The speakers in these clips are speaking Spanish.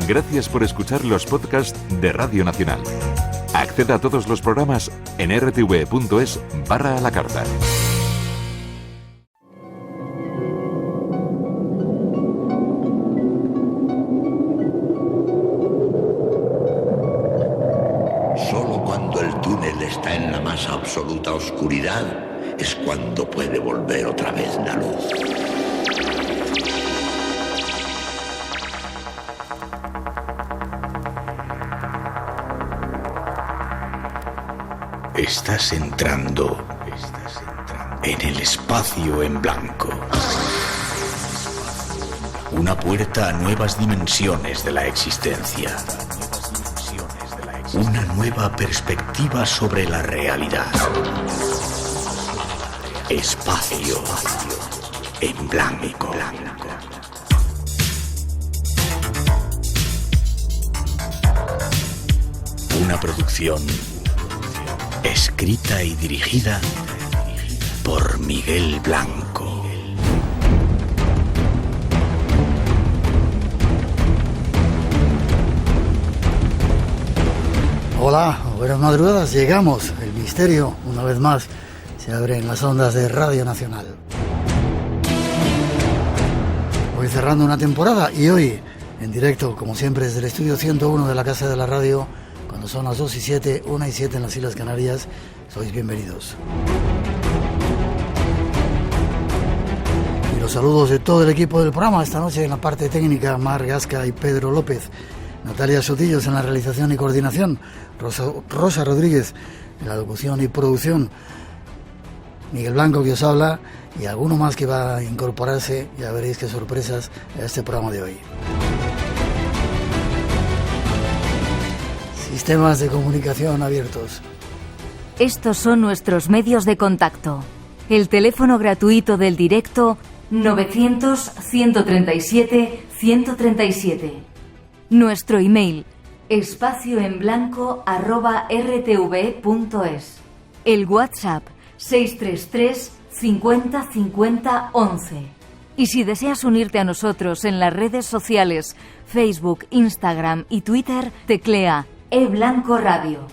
Gracias por escuchar los podcasts de Radio Nacional. Acceda a todos los programas en rtv.es/a la carta. Solo cuando el túnel está en la más absoluta oscuridad es cuando puede volver otra vez la luz. Estás entrando en el espacio en blanco. Una puerta a nuevas dimensiones de la existencia. Una nueva perspectiva sobre la realidad. Espacio en blanco. Una producción escrita y dirigida por Miguel Blanco. Hola, buenas madrugadas, llegamos. El misterio, una vez más, se abre en las ondas de Radio Nacional. Hoy cerrando una temporada y hoy, en directo, como siempre, desde el estudio 101 de la Casa de la Radio, cuando son las 2:07, 1:07 en las Islas Canarias, sois bienvenidos. Y los saludos de todo el equipo del programa esta noche en la parte técnica, Mar Gasca y Pedro López, Natalia Sotillos en la realización y coordinación, Rosa Rodríguez en la locución y producción, Miguel Blanco que os habla y alguno más que va a incorporarse, ya veréis qué sorpresas a este programa de hoy. Sistemas de comunicación abiertos. Estos son nuestros medios de contacto. El teléfono gratuito del directo 900-137-137. Nuestro email espacioenblanco@rtv.es. El WhatsApp 633 50 50 11. Y si deseas unirte a nosotros en las redes sociales Facebook, Instagram y Twitter, teclea eBlanco Radio.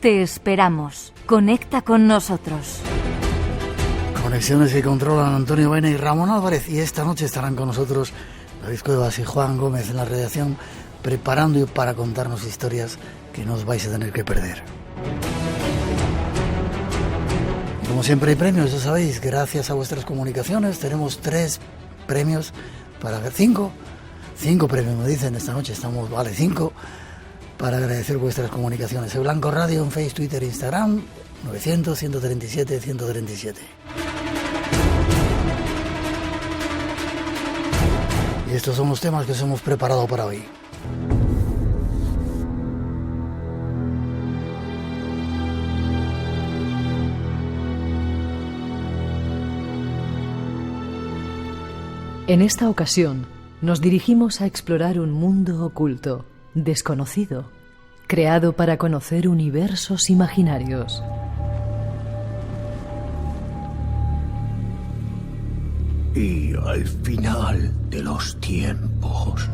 Te esperamos. Conecta con nosotros. Conexiones que controlan Antonio Baena y Ramón Álvarez. Y esta noche estarán con nosotros David Cuevas y Juan Gómez en la redacción, preparando y para contarnos historias que no os vais a tener que perder. Y como siempre hay premios, ya sabéis, gracias a vuestras comunicaciones. Tenemos 3 premios para ver 5 premios, me dicen esta noche. Estamos, vale, 5 para agradecer vuestras comunicaciones. El Blanco Radio en Facebook, Twitter e Instagram, 900-137-137. Y estos son los temas que os hemos preparado para hoy. En esta ocasión nos dirigimos a explorar un mundo oculto, desconocido, creado para conocer universos imaginarios. Y al final de los tiempos,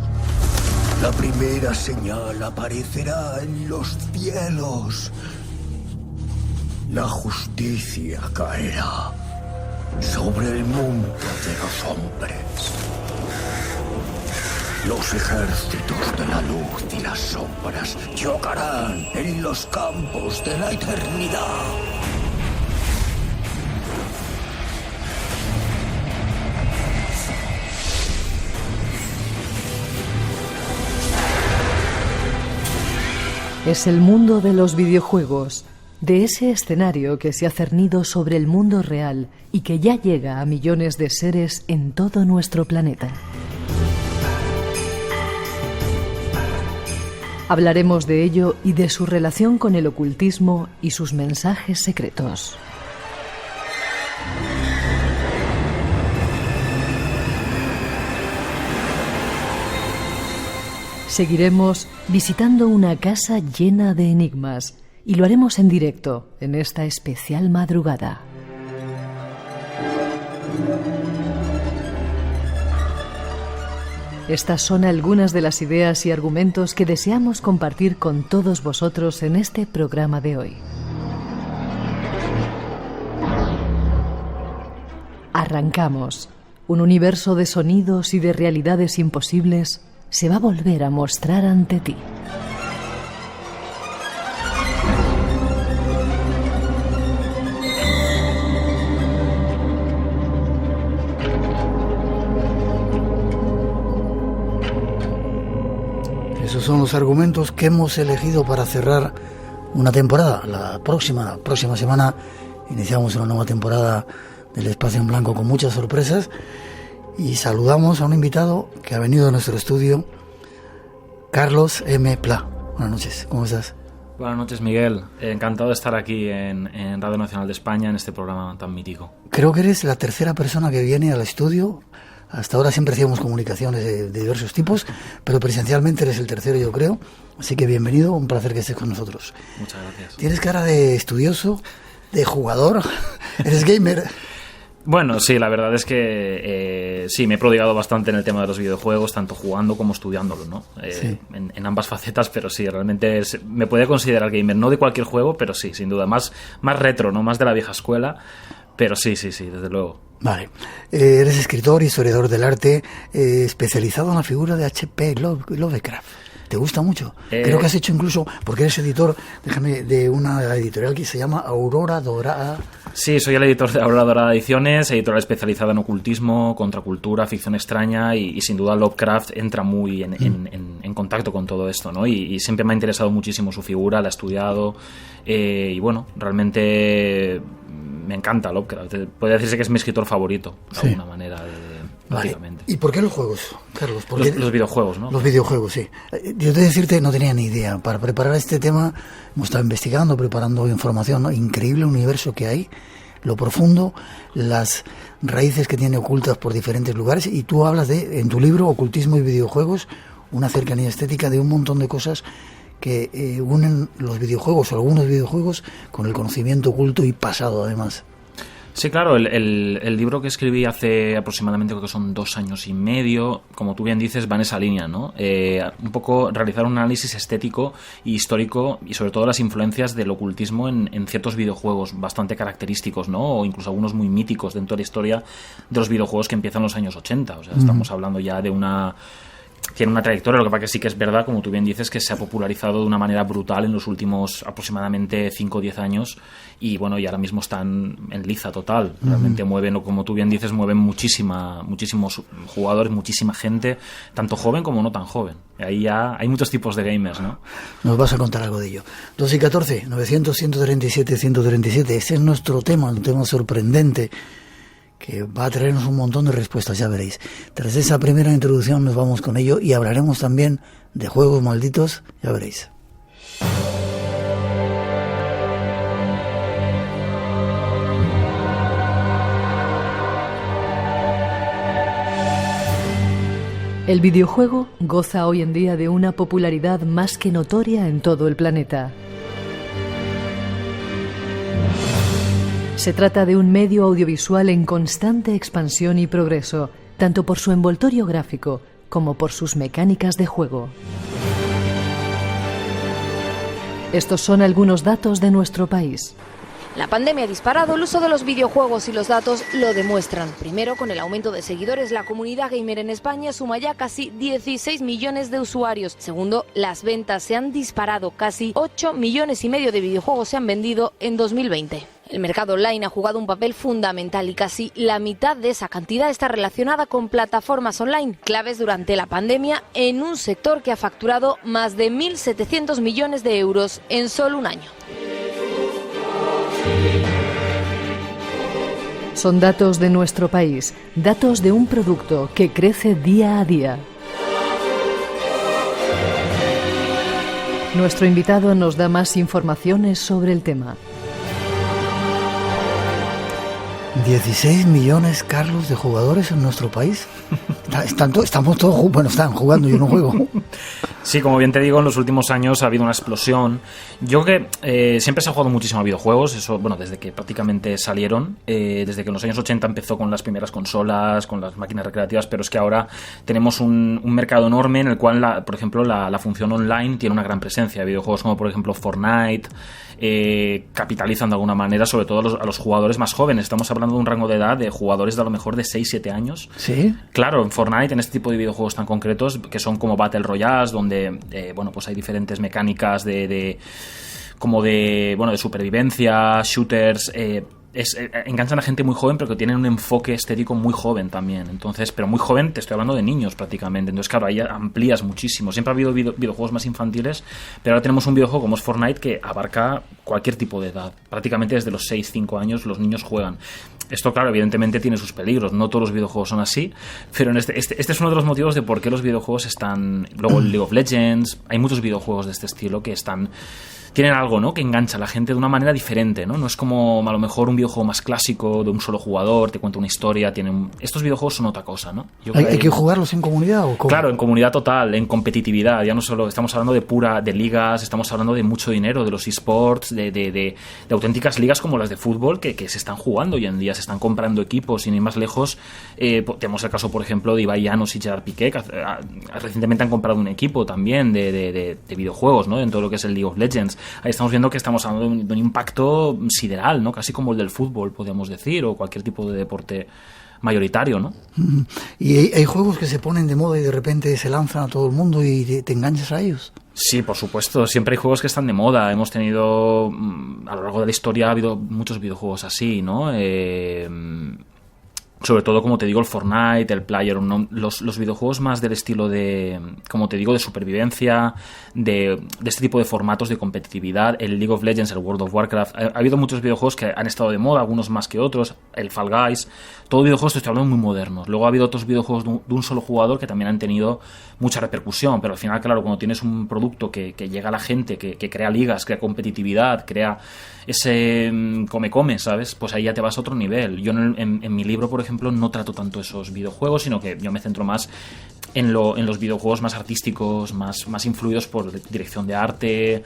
la primera señal aparecerá en los cielos. La justicia caerá sobre el mundo de los hombres. Los ejércitos de la luz y las sombras chocarán en los campos de la eternidad. Es el mundo de los videojuegos, de ese escenario que se ha cernido sobre el mundo real y que ya llega a millones de seres en todo nuestro planeta. Hablaremos de ello y de su relación con el ocultismo y sus mensajes secretos. Seguiremos visitando una casa llena de enigmas y lo haremos en directo en esta especial madrugada. Estas son algunas de las ideas y argumentos que deseamos compartir con todos vosotros en este programa de hoy. Arrancamos. Un universo de sonidos y de realidades imposibles se va a volver a mostrar ante ti. Esos son los argumentos que hemos elegido para cerrar una temporada. La próxima semana iniciamos una nueva temporada del Espacio en Blanco con muchas sorpresas y saludamos a un invitado que ha venido a nuestro estudio, Carlos M. Pla. Buenas noches, ¿cómo estás? Buenas noches, Miguel. Encantado de estar aquí en Radio Nacional de España en este programa tan mítico. Creo que eres la tercera persona que viene al estudio. Hasta ahora siempre hacíamos comunicaciones de diversos tipos, pero presencialmente eres el tercero, yo creo. Así que bienvenido, un placer que estés con nosotros. Muchas gracias. Tienes cara de estudioso, de jugador, eres gamer. Bueno, sí, la verdad es que sí, me he prodigado bastante en el tema de los videojuegos, tanto jugando como estudiándolo, ¿no? Sí. En ambas facetas, pero sí, realmente me puede considerar gamer, no de cualquier juego, pero sí, sin duda, más retro, ¿no? Más de la vieja escuela, pero sí, desde luego. Vale. Eres escritor, historiador del arte, especializado en la figura de H.P. Lovecraft. ¿Te gusta mucho? Creo que has hecho incluso, porque eres editor, de una editorial que se llama Aurora Dorada. Sí, soy el editor de Aurora Dorada Ediciones, editorial especializada en ocultismo, contracultura, ficción extraña y sin duda Lovecraft entra muy en contacto con todo esto, ¿no? Y siempre me ha interesado muchísimo su figura, la he estudiado y bueno, realmente me encanta Lovecraft. Puede decirse que es mi escritor favorito, de alguna manera, prácticamente. ¿Y por qué los juegos, Carlos? Los videojuegos, ¿no? Los videojuegos, sí. Yo te decirte, no tenía ni idea. Para preparar este tema hemos estado investigando, preparando información, ¿no? Increíble universo que hay, lo profundo, las raíces que tiene ocultas por diferentes lugares. Y tú hablas en tu libro, Ocultismo y Videojuegos, una cercanía estética de un montón de cosas que unen los videojuegos o algunos videojuegos con el conocimiento oculto y pasado, además. Sí, claro, el libro que escribí hace aproximadamente, creo que son 2 años y medio, como tú bien dices, va en esa línea, ¿no? Un poco realizar un análisis estético y histórico y sobre todo las influencias del ocultismo en ciertos videojuegos bastante característicos, ¿no? O incluso algunos muy míticos dentro de la historia de los videojuegos que empiezan en los años 80. O sea, estamos hablando ya de tiene una trayectoria, lo que pasa que sí que es verdad, como tú bien dices, que se ha popularizado de una manera brutal en los últimos aproximadamente 5 o 10 años y bueno, y ahora mismo están en liza total. Realmente mueven, como tú bien dices, mueven muchísimos jugadores, muchísima gente, tanto joven como no tan joven. Ahí ya hay muchos tipos de gamers, ¿no? Nos vas a contar algo de ello. 2 y 14, 900-137-137, ese es nuestro tema, un tema sorprendente que va a traernos un montón de respuestas, ya veréis. Tras esa primera introducción nos vamos con ello y hablaremos también de juegos malditos, ya veréis. El videojuego goza hoy en día de una popularidad más que notoria en todo el planeta. Se trata de un medio audiovisual en constante expansión y progreso, tanto por su envoltorio gráfico como por sus mecánicas de juego. Estos son algunos datos de nuestro país. La pandemia ha disparado el uso de los videojuegos y los datos lo demuestran. Primero, con el aumento de seguidores, la comunidad gamer en España suma ya casi 16 millones de usuarios. Segundo, las ventas se han disparado. Casi 8,5 millones de videojuegos se han vendido en 2020. El mercado online ha jugado un papel fundamental y casi la mitad de esa cantidad está relacionada con plataformas online, claves durante la pandemia en un sector que ha facturado más de 1.700 millones de euros en solo un año. Son datos de nuestro país, datos de un producto que crece día a día. Nuestro invitado nos da más informaciones sobre el tema. 16 millones, Carlos, de jugadores en nuestro país. Estamos todos, bueno, están jugando, yo no juego. Sí, como bien te digo, en los últimos años ha habido una explosión. Yo creo que siempre se ha jugado muchísimo a videojuegos, eso, bueno, desde que prácticamente salieron, desde que en los años 80 empezó con las primeras consolas, con las máquinas recreativas, pero es que ahora tenemos un mercado enorme en el cual, por ejemplo, la función online tiene una gran presencia. Videojuegos como, por ejemplo, Fortnite capitalizan de alguna manera, sobre todo a los jugadores más jóvenes. Estamos hablando de un rango de edad de jugadores de a lo mejor de 6-7 años. ¿Sí? Claro, en Fortnite, en este tipo de videojuegos tan concretos, que son como Battle Royales, donde bueno, pues hay diferentes mecánicas de supervivencia, shooters, enganchan a gente muy joven, pero que tienen un enfoque estético muy joven también. Entonces, pero muy joven, te estoy hablando de niños prácticamente. Entonces, claro, ahí amplías muchísimo. Siempre ha habido videojuegos más infantiles, pero ahora tenemos un videojuego como es Fortnite que abarca cualquier tipo de edad. Prácticamente desde los 6-5 años los niños juegan. Esto, claro, evidentemente tiene sus peligros. No todos los videojuegos son así, pero este es uno de los motivos de por qué los videojuegos están... Luego el League of Legends, hay muchos videojuegos de este estilo que tienen algo, ¿no?, que engancha a la gente de una manera diferente, ¿no? No es como a lo mejor un videojuego más clásico de un solo jugador, te cuenta una historia, estos videojuegos son otra cosa, ¿no? ¿Hay que jugarlos en comunidad o cómo? Claro, en comunidad total, en competitividad. Ya no solo estamos hablando de ligas, estamos hablando de mucho dinero, de los esports, de auténticas ligas como las de fútbol que se están jugando hoy en día, se están comprando equipos, sin ir más lejos. Tenemos el caso, por ejemplo, de Ibai Llanos y Gerard Piqué, que recientemente han comprado un equipo también de videojuegos, ¿no?, en todo lo que es el League of Legends. Ahí estamos viendo que estamos hablando de un impacto sideral, ¿no?, casi como el del fútbol, podríamos decir, o cualquier tipo de deporte mayoritario, ¿no? ¿Y hay juegos que se ponen de moda y de repente se lanzan a todo el mundo y te enganchas a ellos? Sí, por supuesto. Siempre hay juegos que están de moda. Hemos tenido, a lo largo de la historia, ha habido muchos videojuegos así, ¿no? Sobre todo, como te digo, el Fortnite, el PlayerUnknown, los videojuegos más del estilo de, como te digo, de supervivencia, de este tipo de formatos de competitividad, el League of Legends, el World of Warcraft. Ha habido muchos videojuegos que han estado de moda, algunos más que otros, el Fall Guys, todos videojuegos, te estoy hablando, muy modernos. Luego ha habido otros videojuegos de un solo jugador que también han tenido mucha repercusión, pero al final, claro, cuando tienes un producto que llega a la gente, que crea ligas, crea competitividad, crea ese come, ¿sabes? Pues ahí ya te vas a otro nivel. Yo en mi libro, por ejemplo, no trato tanto esos videojuegos, sino que yo me centro más en los videojuegos más artísticos, más influidos por dirección de arte,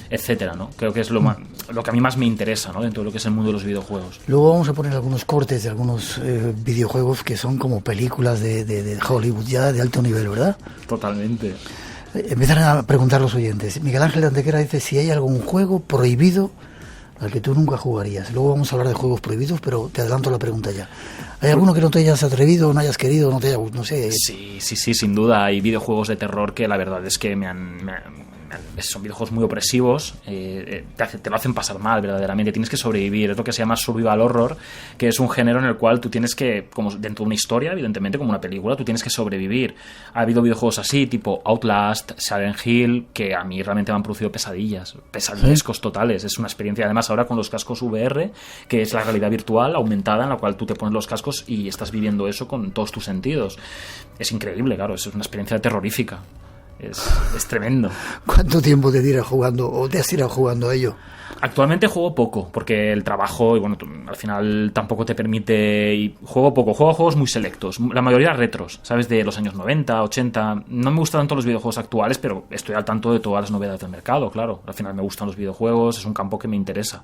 etcétera, ¿no? Creo que es lo que a mí más me interesa, ¿no?, dentro de lo que es el mundo de los videojuegos. Luego vamos a poner algunos cortes de algunos videojuegos que son como películas de Hollywood ya de alto nivel, ¿verdad? Totalmente. Empiezan a preguntar los oyentes. Miguel Ángel de Antequera dice si hay algún juego prohibido al que tú nunca jugarías. Luego vamos a hablar de juegos prohibidos, pero te adelanto la pregunta ya. ¿Hay alguno que no te hayas atrevido, no hayas querido, no te haya, no sé? Sí, sin duda. Hay videojuegos de terror que la verdad es que son videojuegos muy opresivos, te lo hacen pasar mal verdaderamente, tienes que sobrevivir. Es lo que se llama survival horror, que es un género en el cual tú tienes que, como dentro de una historia, evidentemente como una película, tú tienes que sobrevivir. Ha habido videojuegos así, tipo Outlast, Silent Hill, que a mí realmente me han producido pesadillescos totales. Es una experiencia, además ahora con los cascos VR, que es la realidad virtual aumentada, en la cual tú te pones los cascos y estás viviendo eso con todos tus sentidos. Es increíble, claro, es una experiencia terrorífica. Es tremendo. ¿Cuánto tiempo te tiras jugando o te has tirado jugando a ello? Actualmente juego poco, porque el trabajo, y bueno, al final tampoco te permite... Y juego poco, juego juegos muy selectos, la mayoría retros, ¿sabes? De los años 90, 80... No me gustan tanto los videojuegos actuales, pero estoy al tanto de todas las novedades del mercado, claro. Al final me gustan los videojuegos, es un campo que me interesa.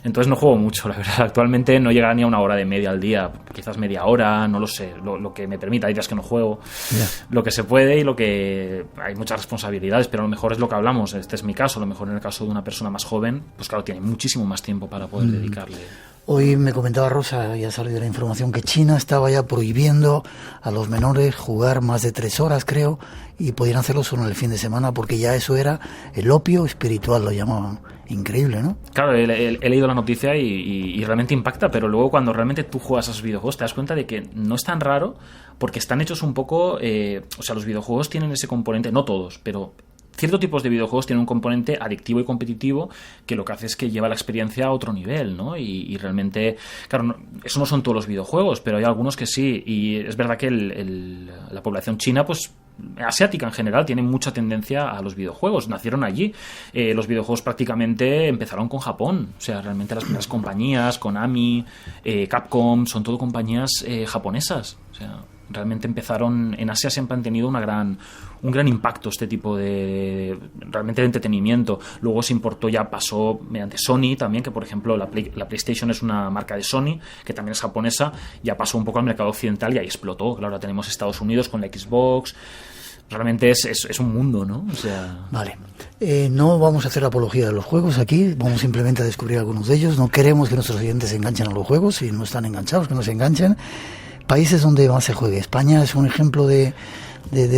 Entonces no juego mucho, la verdad. Actualmente no llegará ni a una hora de media al día, quizás media hora, no lo sé, lo que me permita. Hay días que no juego, lo que se puede y lo que... Hay muchas responsabilidades, pero a lo mejor es lo que hablamos. Este es mi caso, a lo mejor en el caso de una persona más joven, pues claro, tiene muchísimo más tiempo para poder dedicarle. Hoy me comentaba Rosa, ya salió de la información, que China estaba ya prohibiendo a los menores jugar más de 3 horas, creo, y podían hacerlo solo en el fin de semana, porque ya eso era el opio espiritual, lo llamaban. Increíble, ¿no? Claro, he leído la noticia y realmente impacta, pero luego cuando realmente tú juegas a esos videojuegos te das cuenta de que no es tan raro, porque están hechos un poco... o sea, los videojuegos tienen ese componente, no todos, pero... Ciertos tipos de videojuegos tienen un componente adictivo y competitivo que lo que hace es que lleva la experiencia a otro nivel, ¿no? Y realmente, claro, eso no son todos los videojuegos, pero hay algunos que sí. Y es verdad que la población china, pues asiática en general, tiene mucha tendencia a los videojuegos. Nacieron allí. Los videojuegos prácticamente empezaron con Japón. O sea, realmente las primeras compañías, Konami, Capcom, son todo compañías japonesas. O sea... Realmente empezaron en Asia, siempre han tenido un gran impacto este tipo realmente de entretenimiento. Luego se importó, ya pasó mediante Sony también, que por ejemplo la PlayStation es una marca de Sony, que también es japonesa, ya pasó un poco al mercado occidental y ahí explotó. Claro, ahora tenemos Estados Unidos con la Xbox. Realmente es un mundo, ¿no? O sea... Vale. No vamos a hacer apología de los juegos aquí, vamos simplemente a descubrir algunos de ellos. No queremos que nuestros oyentes se enganchen a los juegos, si no están enganchados, que no se enganchen. Países donde más se juegue. España es un ejemplo de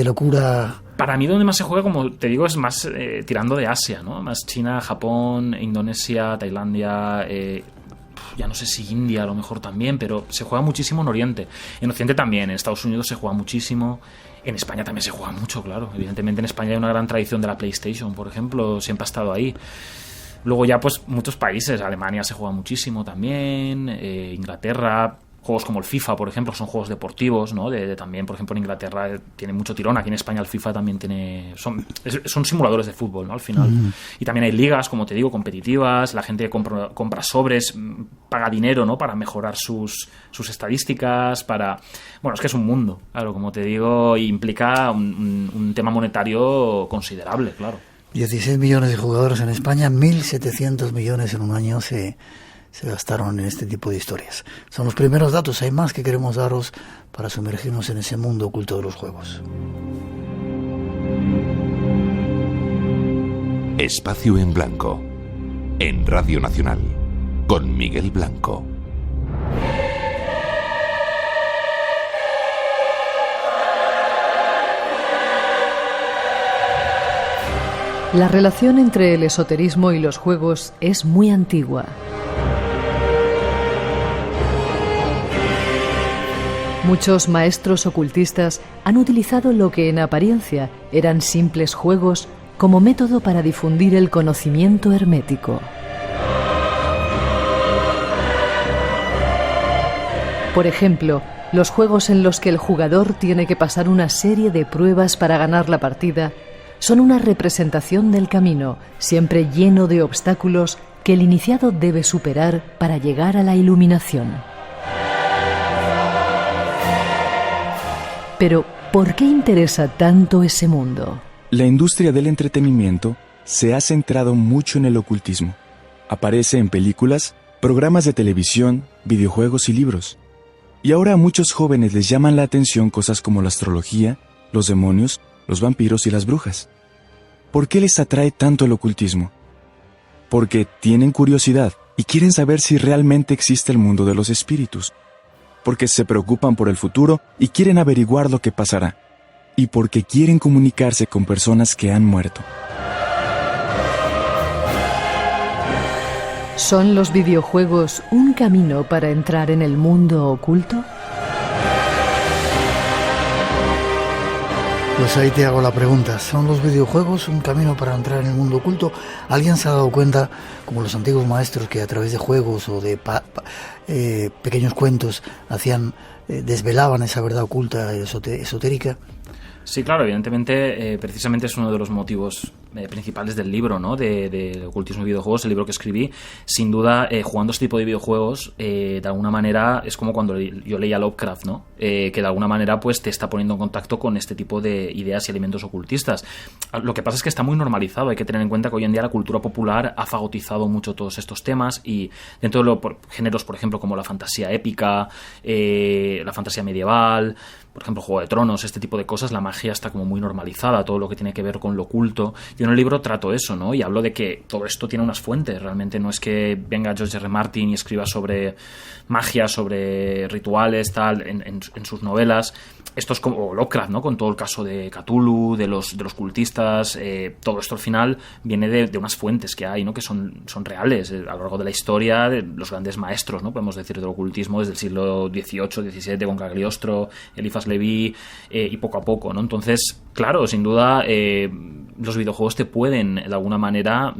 locura. Para mí donde más se juega, como te digo, es más tirando de Asia, ¿no? Más China, Japón, Indonesia, Tailandia... ya no sé si India a lo mejor también, pero se juega muchísimo en Oriente. En Occidente también, en Estados Unidos se juega muchísimo. En España también se juega mucho, claro. Evidentemente en España hay una gran tradición de la PlayStation, por ejemplo, siempre ha estado ahí. Luego ya pues muchos países, Alemania se juega muchísimo también, Inglaterra, juegos como el FIFA, por ejemplo, son juegos deportivos, ¿no? También, por ejemplo, en Inglaterra tiene mucho tirón, aquí en España el FIFA también tiene... Son simuladores de fútbol, ¿no? Al final. Y también hay ligas, como te digo, competitivas, la gente compra sobres, paga dinero, ¿no? Para mejorar sus estadísticas, Bueno, es que es un mundo, claro, como te digo, y implica un tema monetario considerable, claro. 16 millones de jugadores en España, 1.700 millones en un año se gastaron en este tipo de historias. Son los primeros datos, hay más que queremos daros para sumergirnos en ese mundo oculto de los juegos. Espacio en Blanco, en Radio Nacional, con Miguel Blanco. La relación entre el esoterismo y los juegos es muy antigua. Muchos maestros ocultistas han utilizado lo que en apariencia eran simples juegos como método para difundir el conocimiento hermético. Por ejemplo, los juegos en los que el jugador tiene que pasar una serie de pruebas para ganar la partida son una representación del camino, siempre lleno de obstáculos que el iniciado debe superar para llegar a la iluminación. Pero, ¿por qué interesa tanto ese mundo? La industria del entretenimiento se ha centrado mucho en el ocultismo. Aparece en películas, programas de televisión, videojuegos y libros. Y ahora a muchos jóvenes les llaman la atención cosas como la astrología, los demonios, los vampiros y las brujas. ¿Por qué les atrae tanto el ocultismo? Porque tienen curiosidad y quieren saber si realmente existe el mundo de los espíritus. Porque se preocupan por el futuro y quieren averiguar lo que pasará. Y porque quieren comunicarse con personas que han muerto. ¿Son los videojuegos un camino para entrar en el mundo oculto? Pues ahí te hago la pregunta, ¿son los videojuegos un camino para entrar en el mundo oculto? ¿Alguien se ha dado cuenta, como los antiguos maestros, que a través de juegos o de pequeños cuentos desvelaban esa verdad oculta esotérica? Sí, claro, evidentemente, precisamente es uno de los motivos principales del libro, ¿no? De ocultismo y videojuegos, el libro que escribí. Sin duda, jugando este tipo de videojuegos, de alguna manera, es como cuando yo leía Lovecraft, ¿no? Que de alguna manera, pues, te está poniendo en contacto con este tipo de ideas y elementos ocultistas. Lo que pasa es que está muy normalizado. Hay que tener en cuenta que hoy en día la cultura popular ha fagotizado mucho todos estos temas, y dentro de géneros, por ejemplo, como la fantasía épica, la fantasía medieval, por ejemplo, Juego de Tronos, este tipo de cosas, la magia está como muy normalizada, todo lo que tiene que ver con lo oculto. Yo en el libro trato eso, ¿no? Y hablo de que todo esto tiene unas fuentes. Realmente no es que venga George R. Martin y escriba sobre magia, sobre rituales, tal, en sus novelas. Esto es como Lovecraft, ¿no? Con todo el caso de Cthulhu, de los cultistas, todo esto al final viene de unas fuentes que hay, ¿no? Que son reales a lo largo de la historia, de los grandes maestros, ¿no? Podemos decir, del ocultismo desde el siglo XVIII, XVII, con Cagliostro, Eliphas Leví, y poco a poco, ¿no? Entonces, claro, sin duda, los videojuegos te pueden, de alguna manera,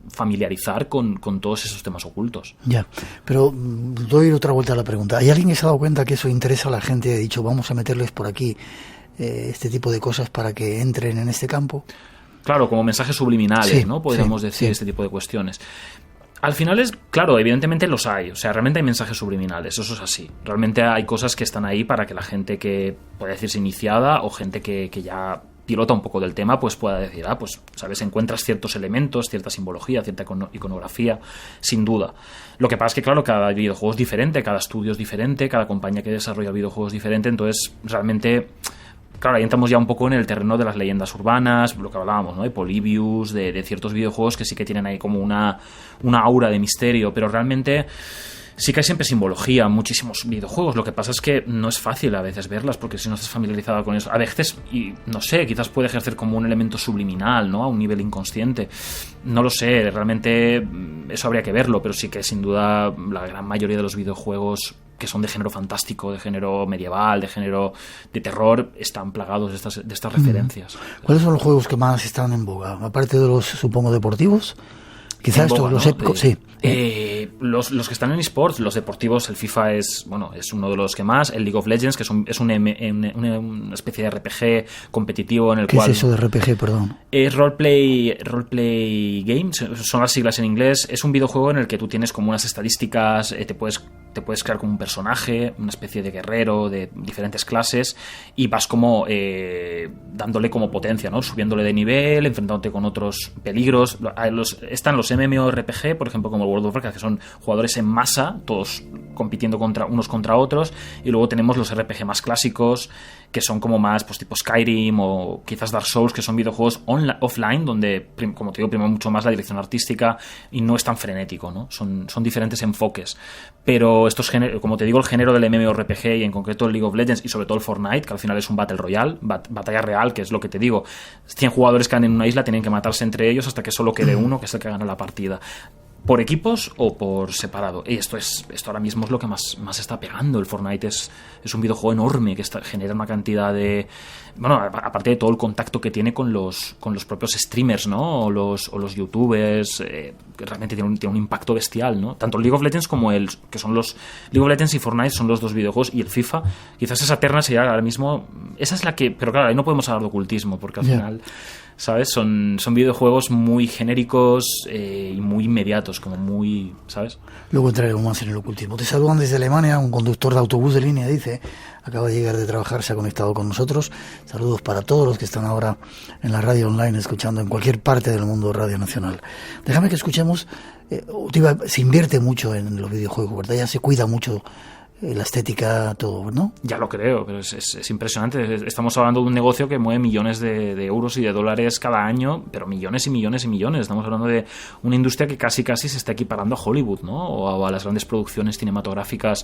familiarizar con todos esos temas ocultos. Ya, pero doy otra vuelta a la pregunta. ¿Hay alguien que se ha dado cuenta que eso interesa a la gente y ha dicho, vamos a meterles por aquí este tipo de cosas para que entren en este campo? Claro, como mensajes subliminales, sí, ¿no? Podríamos sí, decir, sí. este tipo de cuestiones. Al final claro, evidentemente los hay, o sea, realmente hay mensajes subliminales, eso es así. Realmente hay cosas que están ahí para que la gente que puede decirse iniciada o gente que ya pilota un poco del tema, pues pueda decir, pues, ¿sabes? Encuentras ciertos elementos, cierta simbología, cierta iconografía, sin duda. Lo que pasa es que, claro, cada videojuego es diferente, cada estudio es diferente, cada compañía que desarrolla videojuegos es diferente, entonces, realmente... Claro, ahí entramos ya un poco en el terreno de las leyendas urbanas, lo que hablábamos, ¿no? De Polybius, de ciertos videojuegos que sí que tienen ahí como una aura de misterio, pero realmente sí que hay siempre simbología en muchísimos videojuegos. Lo que pasa es que no es fácil a veces verlas, porque si no estás familiarizado con eso, a veces, y no sé, quizás puede ejercer como un elemento subliminal, ¿no? A un nivel inconsciente. No lo sé, realmente eso habría que verlo, pero sí que sin duda la gran mayoría de los videojuegos que son de género fantástico, de género medieval, de género de terror, están plagados de estas referencias. ¿Cuáles son los juegos que más están en boga? Aparte de los, supongo, deportivos. Quizás estos, los épicos, sí. Los que están en eSports, los deportivos, el FIFA es uno de los que más. El League of Legends, que es una especie de RPG competitivo en el cual... ¿Qué es eso de RPG, perdón? Es roleplay games, son las siglas en inglés. Es un videojuego en el que tú tienes como unas estadísticas, te puedes crear como un personaje, una especie de guerrero de diferentes clases, y vas como dándole como potencia, ¿no? Subiéndole de nivel, enfrentándote con otros peligros. Están los MMORPG, por ejemplo, como World of Warcraft, que son jugadores en masa, todos compitiendo unos contra otros, y luego tenemos los RPG más clásicos, que son como más pues tipo Skyrim o quizás Dark Souls, que son videojuegos offline, donde, como te digo, prima mucho más la dirección artística y no es tan frenético, ¿no? Son diferentes enfoques. Pero estos géneros, como te digo, el género del MMORPG y en concreto el League of Legends y sobre todo el Fortnite, que al final es un Battle Royale, batalla real, que es lo que te digo. 100 jugadores que han en una isla, tienen que matarse entre ellos hasta que solo quede uno, que es el que gana la partida. ¿Por equipos o por separado? Y esto ahora mismo es lo que más está pegando. El Fortnite es un videojuego enorme que genera una cantidad de... Bueno, aparte de todo el contacto que tiene con los propios streamers, ¿no? O los youtubers, que realmente tiene un impacto bestial, ¿no? Tanto League of Legends como que son los... League of Legends y Fortnite son los dos videojuegos, y el FIFA, quizás esa terna sería ahora mismo... Esa es la que... Pero claro, ahí no podemos hablar de ocultismo, porque al final... ¿Sabes? Son videojuegos muy genéricos y muy inmediatos, como muy... ¿Sabes? Luego entraremos más en el ocultismo. Te saludan desde Alemania, un conductor de autobús de línea, dice, acaba de llegar de trabajar, se ha conectado con nosotros. Saludos para todos los que están ahora en la radio online, escuchando en cualquier parte del mundo Radio Nacional. Déjame que escuchemos, se invierte mucho en los videojuegos, ¿verdad? Ya se cuida mucho la estética, todo, ¿no? Ya lo creo, pero es impresionante. Estamos hablando de un negocio que mueve millones de euros y de dólares cada año, pero millones y millones y millones. Estamos hablando de una industria que casi se está equiparando a Hollywood, ¿no? O a las grandes producciones cinematográficas,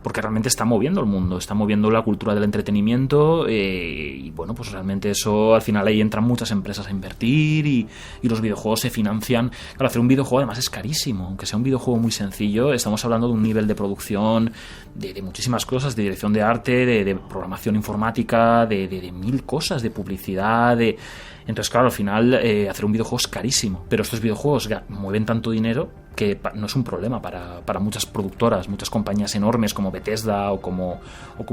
porque realmente está moviendo el mundo, está moviendo la cultura del entretenimiento, y bueno, pues realmente eso, al final ahí entran muchas empresas a invertir y los videojuegos se financian. Claro, hacer un videojuego además es carísimo, aunque sea un videojuego muy sencillo. Estamos hablando de un nivel de producción de muchísimas cosas, de dirección de arte, de programación informática, de mil cosas, de publicidad, Entonces, claro, al final hacer un videojuego es carísimo, pero estos videojuegos mueven tanto dinero que no es un problema para muchas productoras, muchas compañías enormes como Bethesda o como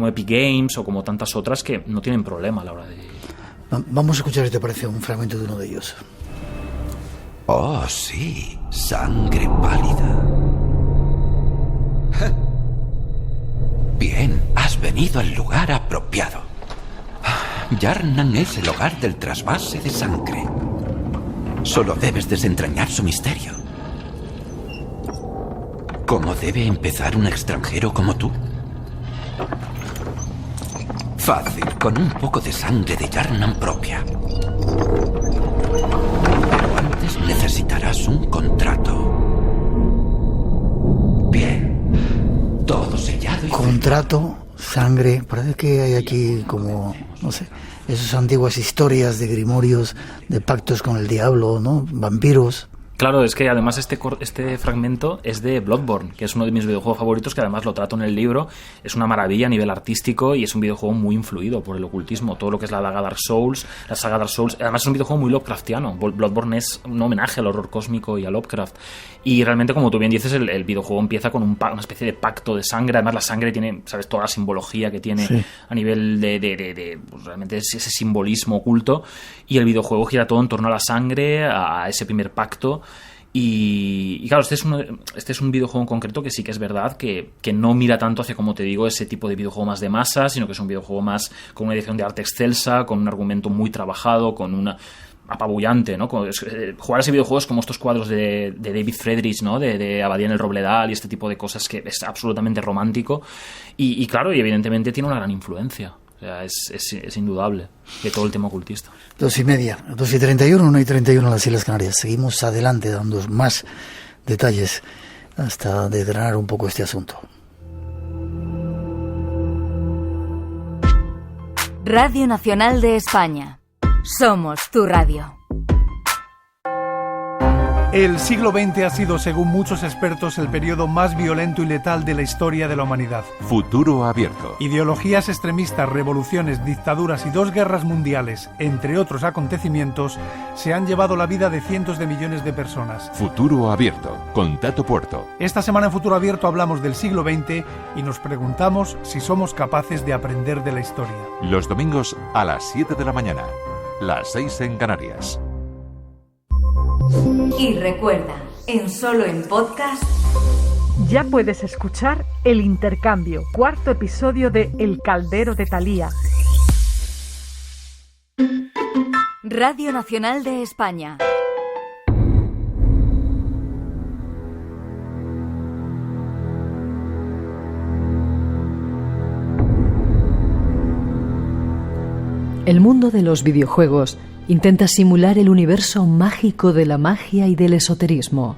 Epic Games o como tantas otras, que no tienen problema a la hora de... Vamos a escuchar, si te parece, un fragmento de uno de ellos. Oh, sí, sangre pálida. Bien, has venido al lugar apropiado. Yarnan es el hogar del trasvase de sangre. Solo debes desentrañar su misterio. ¿Cómo debe empezar un extranjero como tú? Fácil, con un poco de sangre de Yarnan propia. Pero antes necesitarás un contrato. Bien. Todo sellado y... Contrato, sangre, parece que hay aquí como, no sé, esas antiguas historias de grimorios, de pactos con el diablo, ¿no? Vampiros. Claro, es que además este fragmento es de Bloodborne, que es uno de mis videojuegos favoritos, que además lo trato en el libro. Es una maravilla a nivel artístico y es un videojuego muy influido por el ocultismo. Todo lo que es la saga Dark Souls, además es un videojuego muy Lovecraftiano. Bloodborne es un homenaje al horror cósmico y a Lovecraft. Y realmente, como tú bien dices, el videojuego empieza con una especie de pacto de sangre. Además, la sangre tiene, ¿sabes?, toda la simbología que tiene, sí, a nivel de pues realmente ese simbolismo oculto. Y el videojuego gira todo en torno a la sangre, a ese primer pacto. Y claro, este es un videojuego en concreto que sí que es verdad que no mira tanto hacia, como te digo, ese tipo de videojuego más de masa, sino que es un videojuego más con una dirección de arte excelsa, con un argumento muy trabajado, con una apabullante, ¿no? Jugar ese videojuego es como estos cuadros de David Friedrich, ¿no? De Abadía en el Robledal y este tipo de cosas, que es absolutamente romántico y claro, y evidentemente tiene una gran influencia. O sea, es indudable de todo el tema ocultista. 2:30, 2:31, 1:31 en las Islas Canarias. Seguimos adelante dando más detalles hasta desgranar un poco este asunto. Radio Nacional de España. Somos tu radio. El siglo XX ha sido, según muchos expertos, el periodo más violento y letal de la historia de la humanidad. Futuro abierto. Ideologías extremistas, revoluciones, dictaduras y 2 guerras mundiales, entre otros acontecimientos, se han llevado la vida de cientos de millones de personas. Futuro abierto, con Tato Puerto. Esta semana en Futuro Abierto hablamos del siglo XX y nos preguntamos si somos capaces de aprender de la historia. Los domingos a las 7 de la mañana, las 6 en Canarias. Y recuerda, Solo en Podcast ya puedes escuchar El Intercambio, 4º episodio de El Caldero de Thalía. Radio Nacional de España. El mundo de los videojuegos intenta simular el universo mágico de la magia y del esoterismo.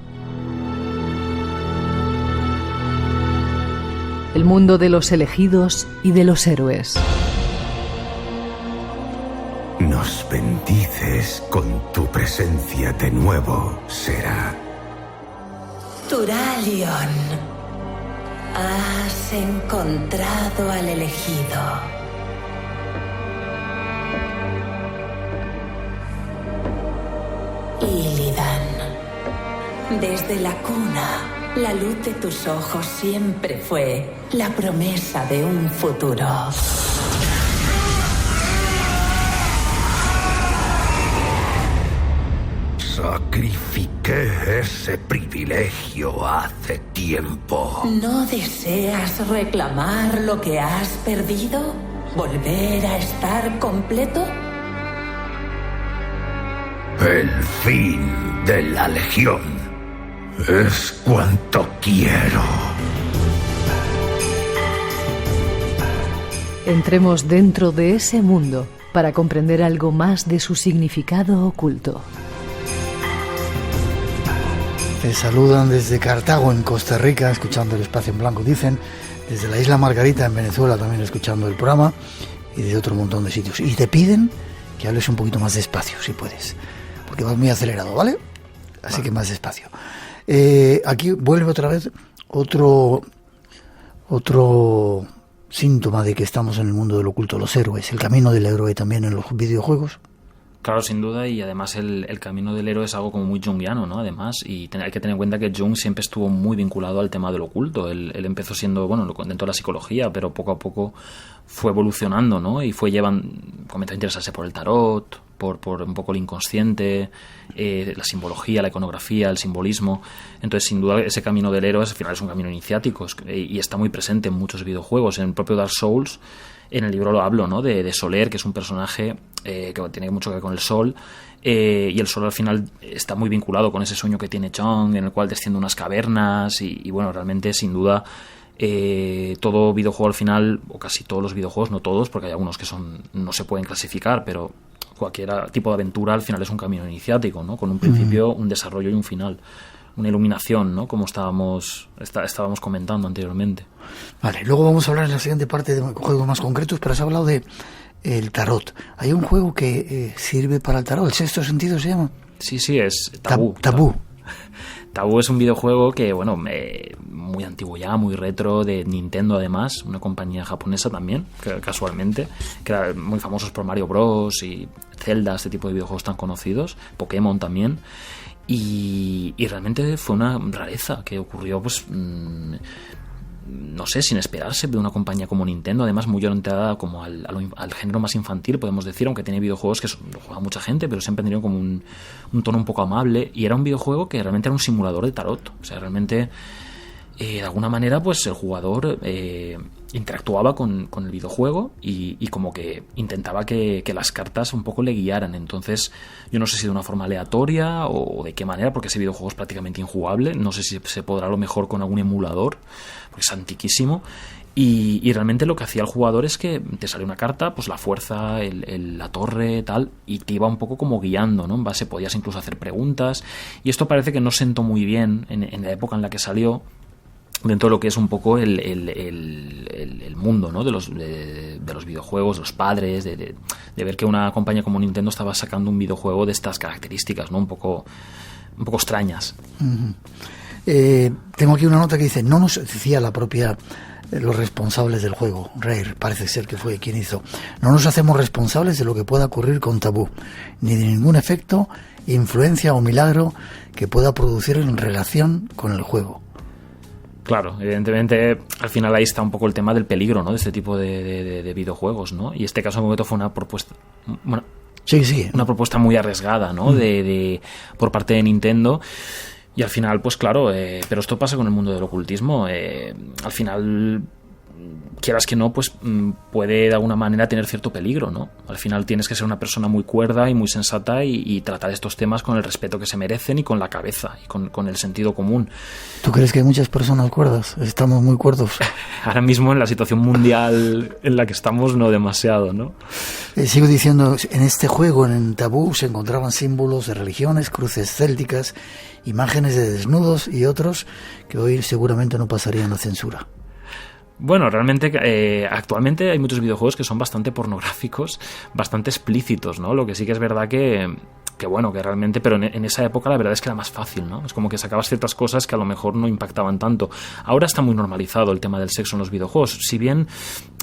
El mundo de los elegidos y de los héroes. Nos bendices con tu presencia de nuevo, Sera. Turalion, has encontrado al elegido. Illidan, desde la cuna, la luz de tus ojos siempre fue la promesa de un futuro. Sacrifiqué ese privilegio hace tiempo. ¿No deseas reclamar lo que has perdido? ¿Volver a estar completo? El fin de la Legión es cuanto quiero. Entremos dentro de ese mundo para comprender algo más de su significado oculto. Te saludan desde Cartago, en Costa Rica, escuchando El Espacio en Blanco, dicen, desde la isla Margarita, en Venezuela, también escuchando el programa, y de otro montón de sitios. Y te piden que hables un poquito más despacio, si puedes, porque vas muy acelerado, ¿vale? Así que más despacio. Aquí vuelve otra vez otro síntoma de que estamos en el mundo del oculto, los héroes, el camino del héroe también en los videojuegos. Claro, sin duda, y además el camino del héroe es algo como muy jungiano, ¿no? Además, y hay que tener en cuenta que Jung siempre estuvo muy vinculado al tema del oculto. Él empezó siendo, dentro de la psicología, pero poco a poco fue evolucionando, ¿no? Y comenzó a interesarse por el tarot, por un poco el inconsciente, la simbología, la iconografía, el simbolismo. Entonces, sin duda, ese camino del héroe al final es un camino iniciático y está muy presente en muchos videojuegos. En el propio Dark Souls, en el libro lo hablo, ¿no? De Soler, que es un personaje que tiene mucho que ver con el sol, y el sol al final está muy vinculado con ese sueño que tiene Chung, en el cual desciende unas cavernas y realmente, sin duda, todo videojuego al final, o casi todos los videojuegos, no todos, porque hay algunos que no se pueden clasificar, pero cualquier tipo de aventura al final es un camino iniciático, ¿no? Con un principio, un desarrollo y un final, una iluminación, ¿no? Como estábamos comentando anteriormente. Vale, luego vamos a hablar en la siguiente parte de juegos más concretos, pero has hablado de el tarot. Hay un juego que sirve para el tarot, el Sexto Sentido se llama. Sí, es Tabú. Tabú es un videojuego que, muy antiguo ya, muy retro, de Nintendo además, una compañía japonesa también, casualmente, que era muy famosos por Mario Bros. Y Zelda, este tipo de videojuegos tan conocidos, Pokémon también. Y realmente fue una rareza que ocurrió, no sé, sin esperarse de una compañía como Nintendo, además muy orientada como al género más infantil, podemos decir, aunque tiene videojuegos que lo juega mucha gente, pero siempre han tenido como un tono un poco amable, y era un videojuego que realmente era un simulador de tarot. O sea, realmente de alguna manera pues el jugador interactuaba con el videojuego y como que intentaba que las cartas un poco le guiaran. Entonces yo no sé si de una forma aleatoria o de qué manera, porque ese videojuego es prácticamente injugable. No sé si se podrá a lo mejor con algún emulador, porque es antiquísimo. Y realmente lo que hacía el jugador es que te sale una carta, pues la fuerza, la torre, tal, y te iba un poco como guiando, ¿no? En base podías incluso hacer preguntas, y esto parece que no sentó muy bien en la época en la que salió, dentro de lo que es un poco el mundo, ¿no? de los videojuegos, los padres, de ver que una compañía como Nintendo estaba sacando un videojuego de estas características, ¿no? Un poco extrañas. Uh-huh. Tengo aquí una nota que dice: no nos decía los responsables del juego, Rare parece ser que fue quien hizo, no nos hacemos responsables de lo que pueda ocurrir con Tabú, ni de ningún efecto, influencia o milagro que pueda producir en relación con el juego. Claro, evidentemente al final ahí está un poco el tema del peligro, ¿no? De este tipo de videojuegos, ¿no? Y este caso en concreto fue una propuesta, bueno, sí, una propuesta muy arriesgada, ¿no? Por parte de Nintendo. Y al final, pues claro, pero esto pasa con el mundo del ocultismo. Al final, quieras que no, pues puede de alguna manera tener cierto peligro, ¿no? Al final tienes que ser una persona muy cuerda y muy sensata y tratar estos temas con el respeto que se merecen y con la cabeza y con el sentido común. ¿Tú crees que hay muchas personas cuerdas? Estamos muy cuerdos. Ahora mismo en la situación mundial en la que estamos no demasiado, ¿no? Sigo diciendo, en este juego, en Tabú, se encontraban símbolos de religiones, cruces célticas, imágenes de desnudos y otros que hoy seguramente no pasarían la censura. Bueno, realmente actualmente hay muchos videojuegos que son bastante pornográficos, bastante explícitos, ¿no? Lo que sí que es verdad que bueno, que realmente, pero en esa época la verdad es que era más fácil, ¿no? Es como que sacabas ciertas cosas que a lo mejor no impactaban tanto. Ahora está muy normalizado el tema del sexo en los videojuegos, si bien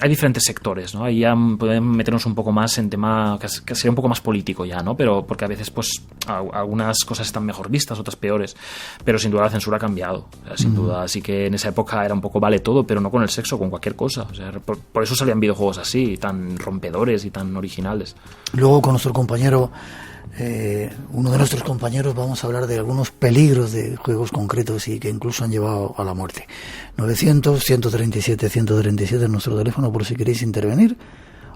hay diferentes sectores, ¿no? Ahí ya podemos meternos un poco más en tema que sería un poco más político ya, ¿no? Pero porque a veces pues algunas cosas están mejor vistas, otras peores, pero sin duda la censura ha cambiado, o sea, sin duda. Así que en esa época era un poco vale todo, pero no con el sexo, con cualquier cosa. O sea, por eso salían videojuegos así, tan rompedores y tan originales. Luego con nuestro compañero, uno de nuestros compañeros, vamos a hablar de algunos peligros de juegos concretos y que incluso han llevado a la muerte. 900-137-137 es nuestro teléfono por si queréis intervenir.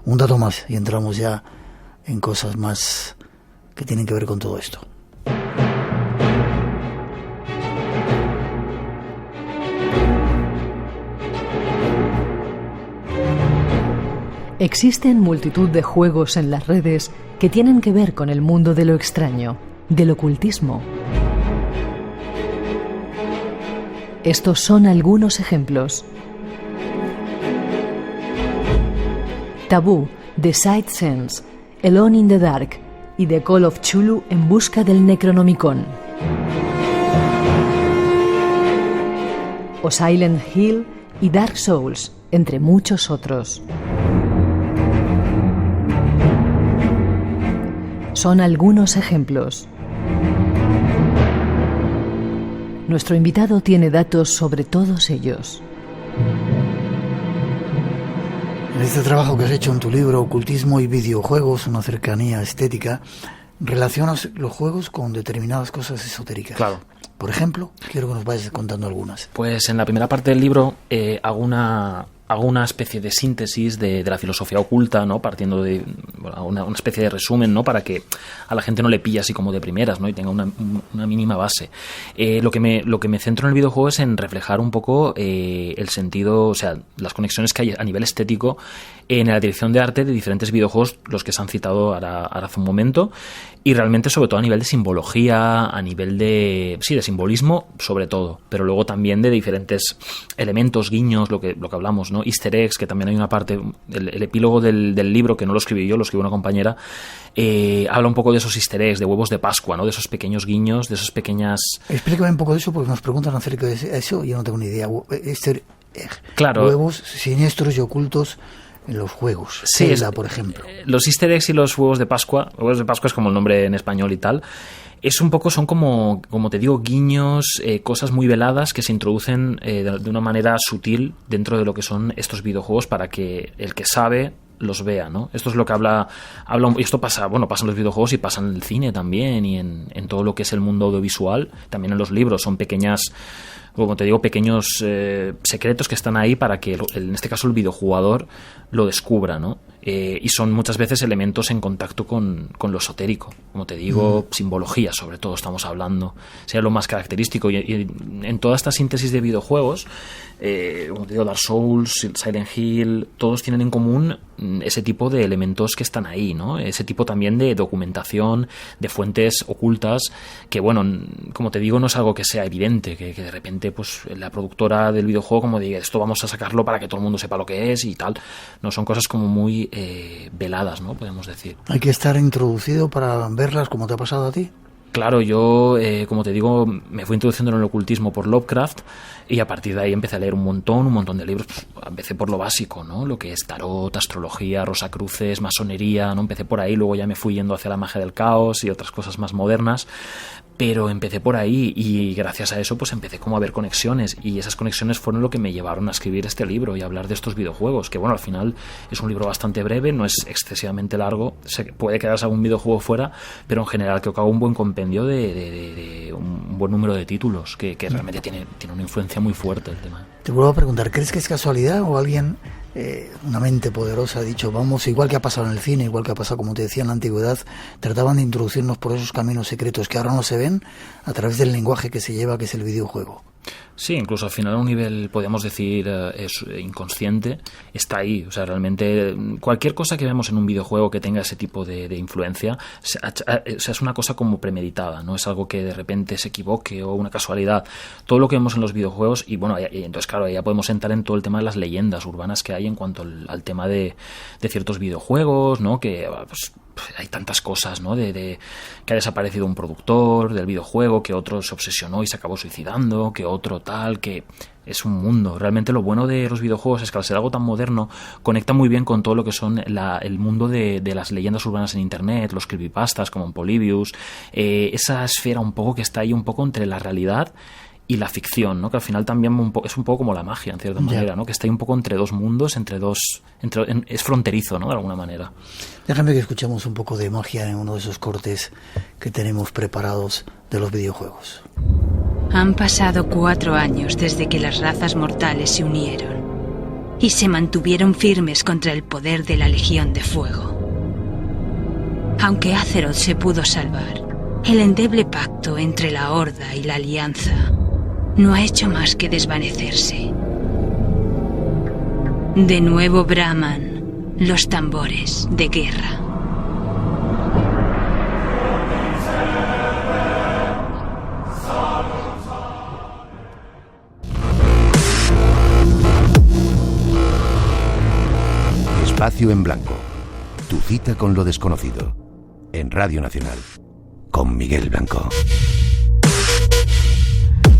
Un dato más y entramos ya en cosas más que tienen que ver con todo esto. Existen multitud de juegos en las redes que tienen que ver con el mundo de lo extraño, del ocultismo. Estos son algunos ejemplos. Tabú, The Sixth Sense, Alone in the Dark y The Call of Cthulhu en busca del Necronomicon. O Silent Hill y Dark Souls, entre muchos otros. Son algunos ejemplos. Nuestro invitado tiene datos sobre todos ellos. En este trabajo que has hecho en tu libro Ocultismo y videojuegos, una cercanía estética, relacionas los juegos con determinadas cosas esotéricas. Claro. Por ejemplo, quiero que nos vayas contando algunas. Pues en la primera parte del libro hago una especie de síntesis de la filosofía oculta, ¿no? Partiendo de una especie de resumen, ¿no? Para que a la gente no le pille así como de primeras, ¿no? Y tenga una mínima base. Lo que me centro en el videojuego es en reflejar un poco el sentido, o sea, las conexiones que hay a nivel estético en la dirección de arte de diferentes videojuegos, los que se han citado ahora hace un momento, y realmente sobre todo a nivel de simbología, a nivel de simbolismo sobre todo, pero luego también de diferentes elementos, guiños, lo que hablamos, ¿no? Easter eggs, que también hay una parte, el epílogo del libro, que no lo escribí yo, lo escribió una compañera, habla un poco de esos easter eggs, de huevos de Pascua, ¿no? De esos pequeños guiños, de esas pequeñas... Explícame un poco de eso, porque nos preguntan acerca de eso y yo no tengo ni idea. Easter egg, claro. Huevos siniestros y ocultos en los juegos. Sí, Zelda, por ejemplo. Los easter eggs y los huevos de Pascua es como el nombre en español y tal, es un poco, son como te digo, guiños, cosas muy veladas que se introducen de una manera sutil dentro de lo que son estos videojuegos para que el que sabe los vea, ¿no? Esto es lo que habla esto pasa en los videojuegos y pasa en el cine también y en todo lo que es el mundo audiovisual, también en los libros, son pequeños secretos que están ahí para que en este caso el videojugador lo descubra, ¿no? Y son muchas veces elementos en contacto con lo esotérico, como te digo, simbología sobre todo estamos hablando, sería lo más característico y en toda esta síntesis de videojuegos, como te digo, Dark Souls, Silent Hill, todos tienen en común ese tipo de elementos que están ahí, ¿no? Ese tipo también de documentación, de fuentes ocultas, que bueno, como te digo, no es algo que sea evidente, que de repente pues la productora del videojuego como diga, esto vamos a sacarlo para que todo el mundo sepa lo que es y tal, no, son cosas como muy veladas, ¿no? Podemos decir. Hay que estar introducido para verlas, como te ha pasado a ti. Claro, yo, como te digo, me fui introduciendo en el ocultismo por Lovecraft y a partir de ahí empecé a leer un montón de libros. Pues, empecé por lo básico, ¿no? Lo que es tarot, astrología, rosacruces, masonería, ¿no? Empecé por ahí, luego ya me fui yendo hacia la magia del caos y otras cosas más modernas. Pero empecé por ahí y gracias a eso pues empecé como a ver conexiones y esas conexiones fueron lo que me llevaron a escribir este libro y a hablar de estos videojuegos, que bueno, al final es un libro bastante breve, no es excesivamente largo, puede quedarse algún videojuego fuera, pero en general creo que hago un buen compendio de un buen número de títulos que realmente tiene una influencia muy fuerte el tema. Te vuelvo a preguntar, ¿crees que es casualidad o alguien, una mente poderosa, ha dicho, vamos, igual que ha pasado en el cine, igual que ha pasado, como te decía, en la antigüedad, trataban de introducirnos por esos caminos secretos que ahora no se ven a través del lenguaje que se lleva, que es el videojuego? Sí, incluso al final a un nivel, podríamos decir, es inconsciente, está ahí. O sea, realmente cualquier cosa que vemos en un videojuego que tenga ese tipo de influencia, es una cosa como premeditada, no es algo que de repente se equivoque o una casualidad. Todo lo que vemos en los videojuegos, y bueno, entonces claro, ya podemos entrar en todo el tema de las leyendas urbanas que hay en cuanto al tema de ciertos videojuegos, ¿no? Que pues, hay tantas cosas, ¿no? De que ha desaparecido un productor del videojuego, que otro se obsesionó y se acabó suicidando, que otro tal, que es un mundo. Realmente lo bueno de los videojuegos es que al ser algo tan moderno conecta muy bien con todo lo que son el mundo de las leyendas urbanas en internet, los creepypastas como en Polybius, esa esfera un poco que está ahí un poco entre la realidad y la ficción, ¿no? Que al final también es un poco como la magia, en cierta manera, ¿no? Que está ahí un poco entre dos mundos, es fronterizo, ¿no? De alguna manera. Déjame que escuchemos un poco de magia en uno de esos cortes que tenemos preparados de los videojuegos. Han pasado 4 años desde que las razas mortales se unieron y se mantuvieron firmes contra el poder de la Legión de Fuego. Aunque Azeroth se pudo salvar, el endeble pacto entre la Horda y la Alianza no ha hecho más que desvanecerse. De nuevo braman los tambores de guerra. Espacio en Blanco. Tu cita con lo desconocido. En Radio Nacional. Con Miguel Blanco.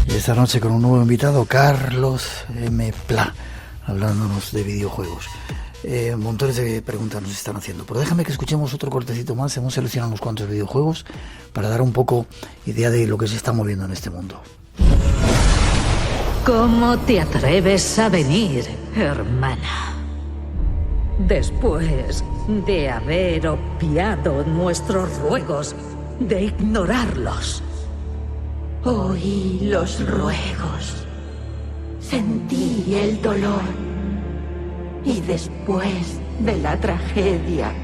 Y esta noche con un nuevo invitado, Carlos M. Pla, hablándonos de videojuegos. Montones de preguntas nos están haciendo, pero déjame que escuchemos otro cortecito más. Hemos seleccionado unos cuantos videojuegos para dar un poco idea de lo que se está moviendo en este mundo. ¿Cómo te atreves a venir, hermana? Después de haber obviado nuestros ruegos, de ignorarlos. Oí los ruegos, sentí el dolor y después de la tragedia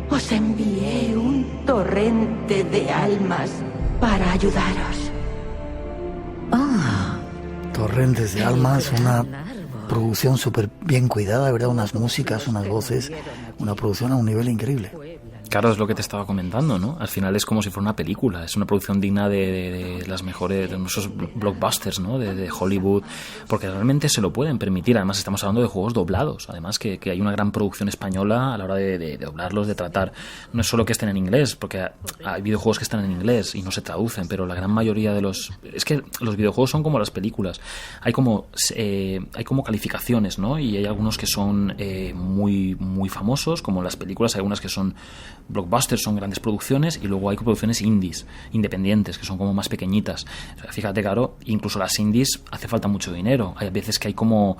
os envié un torrente de almas para ayudaros. Torrentes de almas, una producción súper bien cuidada, ¿verdad? Unas músicas, unas voces, una producción a un nivel increíble. Claro, es lo que te estaba comentando, ¿no? Al final es como si fuera una película, es una producción digna de las mejores, de esos blockbusters, ¿no? De Hollywood, porque realmente se lo pueden permitir. Además estamos hablando de juegos doblados, además que hay una gran producción española a la hora de doblarlos, de tratar. No es solo que estén en inglés, porque hay videojuegos que están en inglés y no se traducen, pero la gran mayoría de los... Es que los videojuegos son como las películas, hay como calificaciones, ¿no? Y hay algunos que son muy, muy famosos, como las películas, hay algunas que son blockbusters, son grandes producciones, y luego hay producciones indies, independientes, que son como más pequeñitas. O sea, fíjate, claro, incluso las indies hace falta mucho dinero. Hay veces que hay como...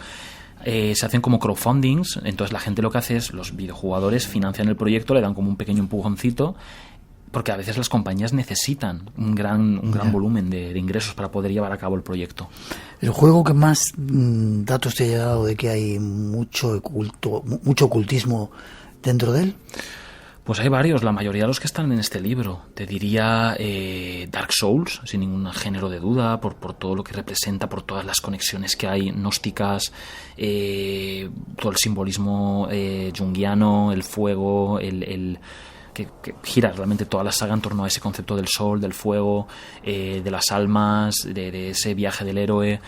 se hacen como crowdfundings, entonces la gente lo que hace es, los videojugadores financian el proyecto, le dan como un pequeño empujoncito, porque a veces las compañías necesitan un gran volumen de ingresos para poder llevar a cabo el proyecto. El juego que más datos te ha llegado de que hay mucho ocultismo dentro de él. Pues hay varios, la mayoría de los que están en este libro. Te diría Dark Souls, sin ningún género de duda, por todo lo que representa, por todas las conexiones que hay gnósticas, todo el simbolismo junguiano, el fuego, que gira realmente toda la saga en torno a ese concepto del sol, del fuego, de las almas, de ese viaje del héroe.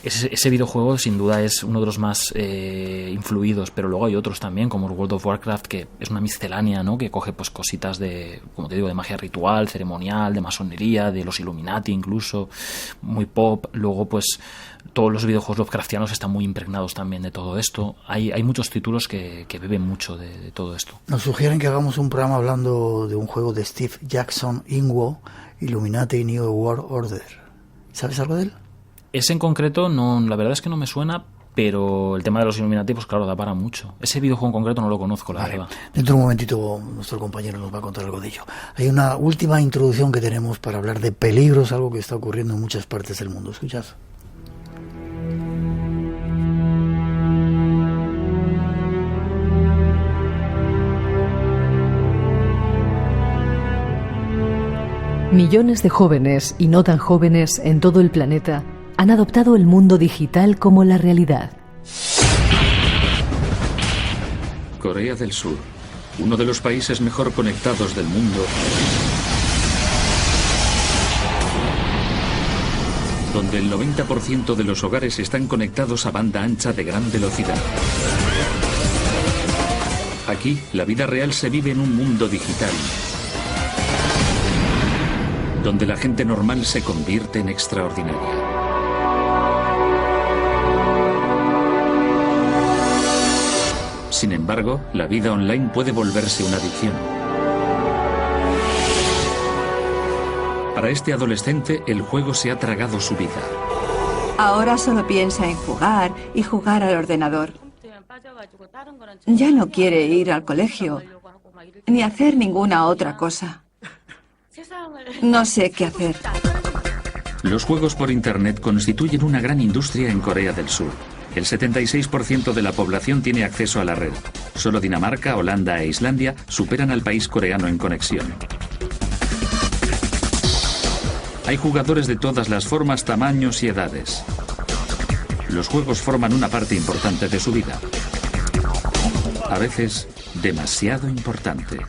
Ese videojuego sin duda es uno de los más influidos, pero luego hay otros también, como World of Warcraft, que es una miscelánea, ¿no? Que coge pues cositas de, como te digo, de magia ritual, ceremonial, de masonería, de los Illuminati incluso, muy pop. Luego pues todos los videojuegos Lovecraftianos están muy impregnados también de todo esto. Hay muchos títulos que beben mucho de todo esto. Nos sugieren que hagamos un programa hablando de un juego de Steve Jackson Inwo, Illuminati New World Order. ¿Sabes algo de él? Ese en concreto, no, la verdad es que no me suena, pero el tema de los Illuminati, pues claro, da para mucho. Ese videojuego en concreto no lo conozco, la verdad. Dentro de un momentito nuestro compañero nos va a contar algo de ello. Hay una última introducción que tenemos para hablar de peligros, algo que está ocurriendo en muchas partes del mundo. ¿Escuchad? Millones de jóvenes y no tan jóvenes en todo el planeta han adoptado el mundo digital como la realidad. Corea del Sur, uno de los países mejor conectados del mundo, donde el 90% de los hogares están conectados a banda ancha de gran velocidad. Aquí, la vida real se vive en un mundo digital, donde la gente normal se convierte en extraordinaria. Sin embargo, la vida online puede volverse una adicción. Para este adolescente, el juego se ha tragado su vida. Ahora solo piensa en jugar y jugar al ordenador. Ya no quiere ir al colegio, ni hacer ninguna otra cosa. No sé qué hacer. Los juegos por Internet constituyen una gran industria en Corea del Sur. El 76% de la población tiene acceso a la red. Solo Dinamarca, Holanda e Islandia superan al país coreano en conexión. Hay jugadores de todas las formas, tamaños y edades. Los juegos forman una parte importante de su vida. A veces, demasiado importante.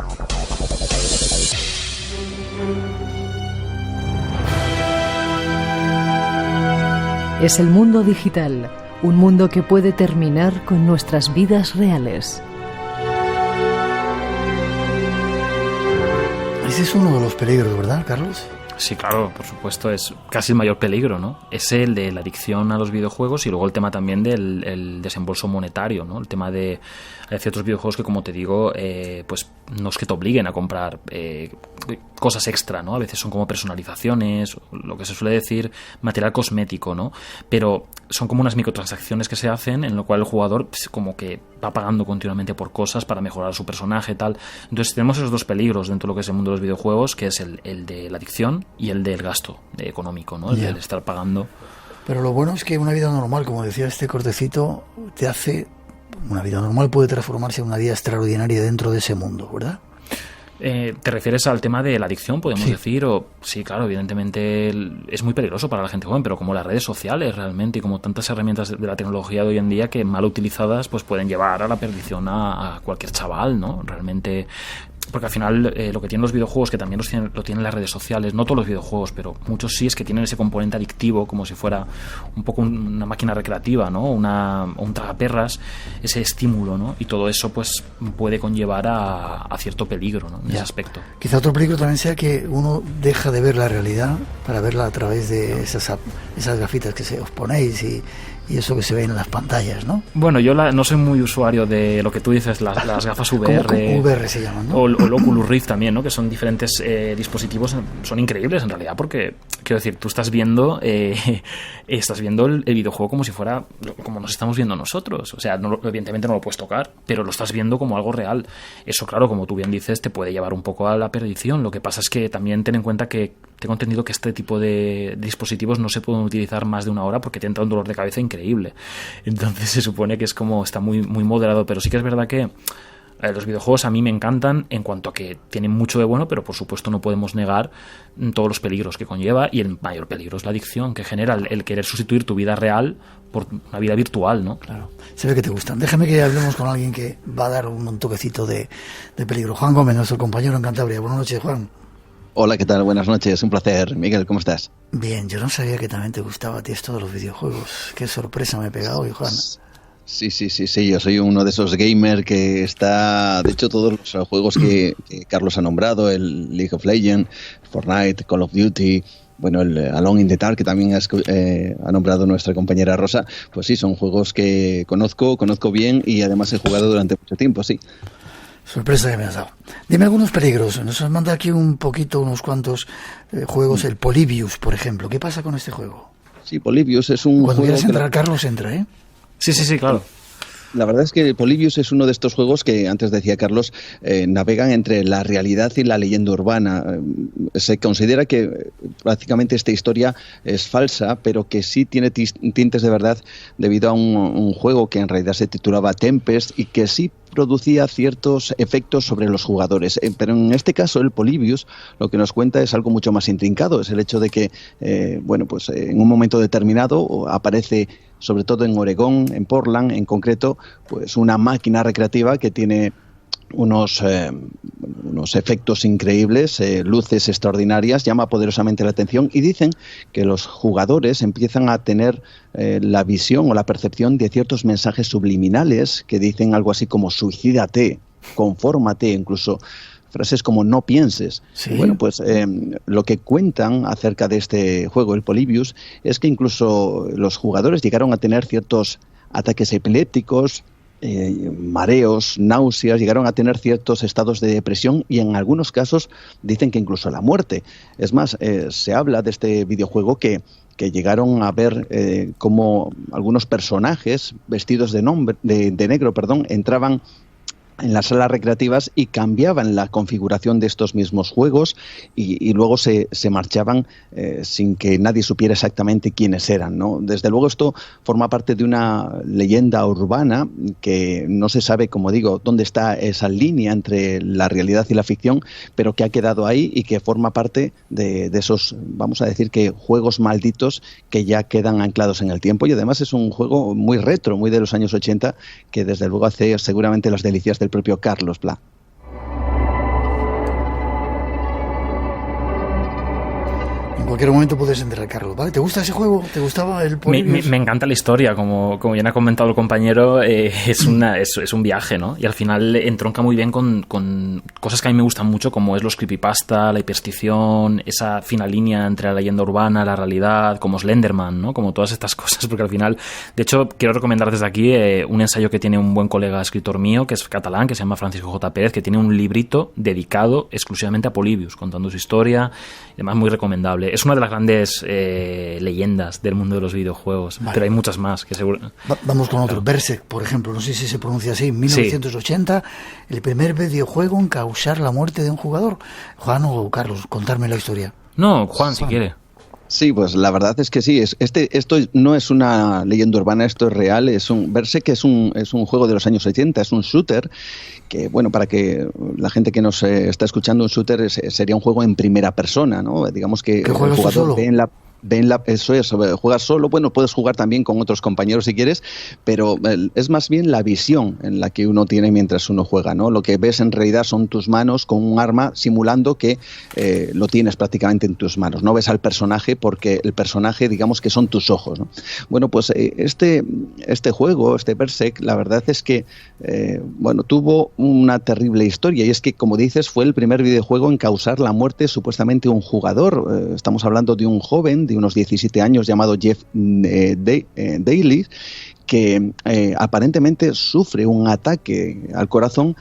Es el mundo digital, un mundo que puede terminar con nuestras vidas reales. Ese es uno de los peligros, ¿verdad, Carlos? Sí, claro, por supuesto, es casi el mayor peligro, ¿no? Es el de la adicción a los videojuegos y luego el tema también del desembolso monetario, ¿no? El tema de... Hay ciertos videojuegos que, como te digo, pues no es que te obliguen a comprar cosas extra, ¿no? A veces son como personalizaciones, lo que se suele decir material cosmético, ¿no? Pero son como unas microtransacciones que se hacen en lo cual el jugador pues, como que va pagando continuamente por cosas para mejorar su personaje y tal. Entonces tenemos esos dos peligros dentro de lo que es el mundo de los videojuegos, que es el de la adicción y el del gasto económico, ¿no? El de estar pagando. Pero lo bueno es que una vida normal, como decía este cortecito, te hace... Una vida normal puede transformarse en una vida extraordinaria dentro de ese mundo, ¿verdad? ¿Te refieres al tema de la adicción, podemos decir? Sí, claro, evidentemente es muy peligroso para la gente joven, pero como las redes sociales realmente y como tantas herramientas de la tecnología de hoy en día que mal utilizadas pues pueden llevar a la perdición a cualquier chaval, ¿no? Realmente Porque al final lo que tienen los videojuegos, que también lo tienen las redes sociales, no todos los videojuegos, pero muchos sí, es que tienen ese componente adictivo, como si fuera un poco una máquina recreativa, ¿no? Un tragaperras, ese estímulo, ¿no? Y todo eso pues puede conllevar a cierto peligro, ¿no? En ese aspecto. Quizá otro peligro también sea que uno deja de ver la realidad para verla a través de esas gafitas que os ponéis y eso que se ve en las pantallas, ¿no? Bueno, yo no soy muy usuario de lo que tú dices, las gafas VR. ¿Cómo VR se llaman, no? O el Oculus Rift también, ¿no? Que son diferentes dispositivos, son increíbles en realidad, porque, quiero decir, tú estás viendo el videojuego como si fuera, como nos estamos viendo nosotros. O sea, evidentemente no lo puedes tocar, pero lo estás viendo como algo real. Eso, claro, como tú bien dices, te puede llevar un poco a la perdición. Lo que pasa es que también ten en cuenta que tengo entendido que este tipo de dispositivos no se pueden utilizar más de una hora porque te entra un dolor de cabeza increíble. Entonces se supone que es como, está muy, muy moderado, pero sí que es verdad que los videojuegos a mí me encantan en cuanto a que tienen mucho de bueno, pero por supuesto no podemos negar todos los peligros que conlleva, y el mayor peligro es la adicción que genera el querer sustituir tu vida real por una vida virtual, ¿no? Claro. Se ve que te gustan. Déjame que hablemos con alguien que va a dar un toquecito de peligro. Juan Gómez, nuestro compañero en Cantabria. Buenas noches, Juan. Hola, ¿qué tal? Buenas noches, un placer. Miguel, ¿cómo estás? Bien, yo no sabía que también te gustaba a ti esto de los videojuegos. Qué sorpresa me he pegado hoy, Juan. Sí, yo soy uno de esos gamers que está, de hecho todos los juegos que Carlos ha nombrado, el League of Legends, Fortnite, Call of Duty, bueno, el Alone in the Dark, que también ha nombrado nuestra compañera Rosa, pues sí, son juegos que conozco bien y además he jugado durante mucho tiempo, sí. Sorpresa que me has dado. Dime algunos peligros. Nos has mandado aquí unos cuantos juegos. El Polybius, por ejemplo. ¿Qué pasa con este juego? Sí, Polybius es un Cuando juego... quieras entrar, Carlos, entra, ¿eh? Sí, claro. La verdad es que Polybius es uno de estos juegos que, antes decía Carlos, navegan entre la realidad y la leyenda urbana. Se considera que prácticamente esta historia es falsa, pero que sí tiene tintes de verdad debido a un juego que en realidad se titulaba Tempest y que sí producía ciertos efectos sobre los jugadores. Pero en este caso, el Polybius lo que nos cuenta es algo mucho más intrincado. Es el hecho de que, en un momento determinado aparece, sobre todo en Oregón, en Portland en concreto, pues una máquina recreativa que tiene unos efectos increíbles, luces extraordinarias, llama poderosamente la atención y dicen que los jugadores empiezan a tener la visión o la percepción de ciertos mensajes subliminales que dicen algo así como suicídate, confórmate, incluso frases como no pienses. ¿Sí? Bueno, pues lo que cuentan acerca de este juego, el Polybius, es que incluso los jugadores llegaron a tener ciertos ataques epilépticos, mareos, náuseas, llegaron a tener ciertos estados de depresión y en algunos casos dicen que incluso la muerte. Es más, se habla de este videojuego que llegaron a ver cómo algunos personajes vestidos de negro, entraban en las salas recreativas y cambiaban la configuración de estos mismos juegos y luego se marchaban sin que nadie supiera exactamente quiénes eran, ¿no? Desde luego esto forma parte de una leyenda urbana que no se sabe, como digo, dónde está esa línea entre la realidad y la ficción, pero que ha quedado ahí y que forma parte de esos, vamos a decir que juegos malditos que ya quedan anclados en el tiempo, y además es un juego muy retro, muy de los años 80, que desde luego hace seguramente las delicias del propio Carlos Pla. En cualquier momento puedes entrar, Carlos, ¿vale? ¿Te gusta ese juego? ¿Te gustaba el Polybius? Me encanta la historia, como bien ha comentado el compañero, es un viaje, ¿no? Y al final entronca muy bien con cosas que a mí me gustan mucho, como es los creepypasta, la hiperstición, esa fina línea entre la leyenda urbana, la realidad, como Slenderman, ¿no? Como todas estas cosas, porque al final, de hecho, quiero recomendar desde aquí un ensayo que tiene un buen colega escritor mío, que es catalán, que se llama Francisco J. Pérez, que tiene un librito dedicado exclusivamente a Polybius, contando su historia, y además muy recomendable. Es una de las grandes leyendas del mundo de los videojuegos, vale. Pero hay muchas más que seguro. Vamos con otro. Berserk, por ejemplo, no sé si se pronuncia así, 1980, sí. El primer videojuego en causar la muerte de un jugador. Juan o Carlos, contarme la historia. No, Juan, si quiere. Sí, pues la verdad es que sí. Esto no es una leyenda urbana, esto es real. Berserk es un juego de los años 80, es un shooter que, bueno, para que la gente que nos está escuchando, un shooter sería un juego en primera persona, ¿no? Digamos que el jugador ve en la... eso es, juegas solo, bueno, puedes jugar también con otros compañeros si quieres, pero es más bien la visión en la que uno tiene mientras uno juega, ¿no? Lo que ves en realidad son tus manos con un arma simulando que lo tienes prácticamente en tus manos. No ves al personaje porque el personaje, digamos que son tus ojos, ¿no? Bueno, pues este juego, este Berserk, la verdad es que tuvo una terrible historia, y es que, como dices, fue el primer videojuego en causar la muerte supuestamente de un jugador. Estamos hablando de un joven de unos 17 años llamado Jeff Daly, que aparentemente sufre un ataque al corazón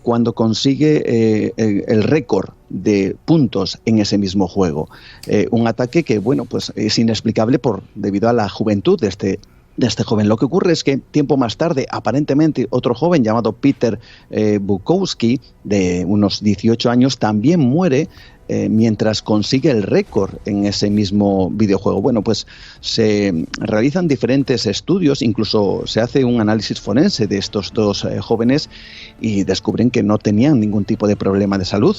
cuando consigue el récord de puntos en ese mismo juego. Un ataque que, bueno, pues es inexplicable debido a la juventud de este joven. Lo que ocurre es que tiempo más tarde, aparentemente, otro joven llamado Peter Bukowski, de unos 18 años, también muere mientras consigue el récord en ese mismo videojuego. Bueno, pues se realizan diferentes estudios, incluso se hace un análisis forense de estos dos jóvenes y descubren que no tenían ningún tipo de problema de salud.